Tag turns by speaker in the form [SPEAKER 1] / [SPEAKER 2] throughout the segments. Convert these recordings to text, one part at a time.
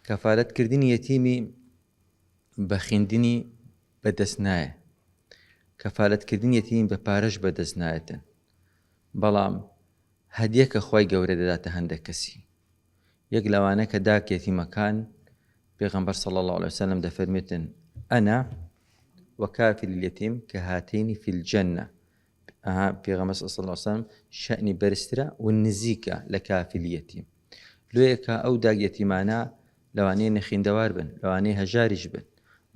[SPEAKER 1] کەفالەتکردنی یەتیمی بە خوێندنی بەدەست نایە، کەفالەتکردنی یەتیمی بە پارەش بەدەست نایەتن، بەڵام هەدیە کە خوای گەورە دەداتە هەندێک کەسی. یەک لەوانە کە داک یەتیمەکان پێغەمبەر صلی الله عليه وسلم دەفەرمێتن ئەنا وەکافل اليتیم كهاتين في الجنة. پێغەمبەر صلی الله عليه وسلم شەئنی بەرزترە و نزیکە لە کافل یەتیم. لێیەکە ئەو داک یەتیمانە لەوانەیە نەخێندەوار بن، لەوانەیە هەژاریش بن،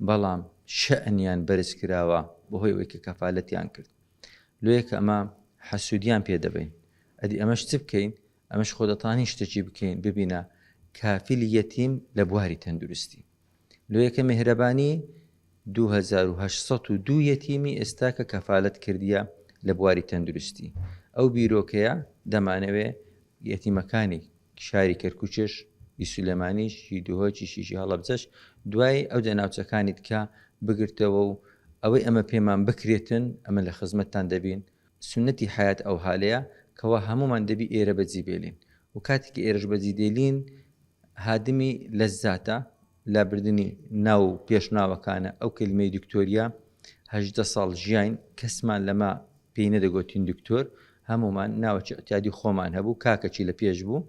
[SPEAKER 1] بەڵام شەئنیان بەرز کراوە بەهۆی ئەوەی کە کەفالەتیان کرد. لێیەکە ئەمە حەسوودیان پێ دەبین، ئەدی ئەمەش چ بکەین؟ ئەمەش خۆ دەتوانین شتێکی بکەین ببینە کافلی یەتیم لە بواری تەندروستی. لێیەکە میهرەبانی 2802 یەتیمی ئێستا کە کەفالەت کردیە لە بواری تەندروستی. ئەو بیرۆکەیە دەمانەوێ یەتیمەکانی شاری کەرکووکێش، ئیسولێمانیش، هیدوهۆکی شیشی هەڵەبجەش دوای ئەو دەناوچەکانی تکە بگرتەوە و ئەوەی ئەمە پێمان بکرێتن ئەمە لە خزمەتتان دەبین. سنەتی حیات ئەو حالەیە کەوا هەمومان دەبی ئێرە بەجی بێلین و کاتێکی ئێرەش بەجی دێلین هادمی لەزاتە لابردنی ناو پێشناوەکانە. ئەو کلمەی دکتۆریا 18 ساڵ ژیاین کەسمان لەما پێی نەدەگوتین دکتۆر، هەمومان ناوەکی ئەتیادی خۆمان هەبوو، کاکەچی لە پێش بوو،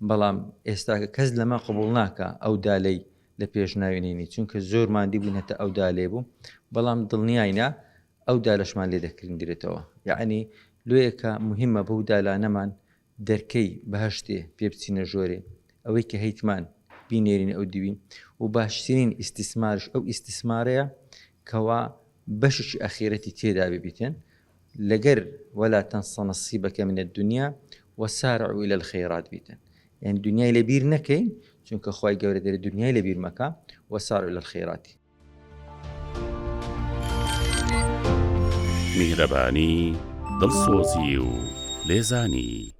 [SPEAKER 1] بەڵام ئێستا کەس لەما قبوڵ ناکە ئەو دالەی لە پێش ناوێنینی، چونکە زۆر مادی بوون هەتا ئەو دالێ بوو، بەڵام دڵنیایە ئەو دالەشمان لێ دەکردرێتەوە. یعنی لێیەکە مهمە بەو دالانەمان دەرکەی بەهشتێ پێ بچینە ژۆرێ، ئەوەی کە هەیتمان بینێرین ئەو دیوین و باشترین ئیستیسمارش ئەو ئیستیسمارەیە کەوا بەشی ئەخیرەتی تێدا ببیتن لەگەر ولا تنس نصیبك من الدنيا وسارعوا إلى الخيرات بیتن. يعني دنیای لەبیر نەکەین چونکە خوای گەورە دەرێ دنیای لەبیر مەکە وسارعوا إلى الخيرات.
[SPEAKER 2] میهرەبانی، دڵسۆزی و لێزانی.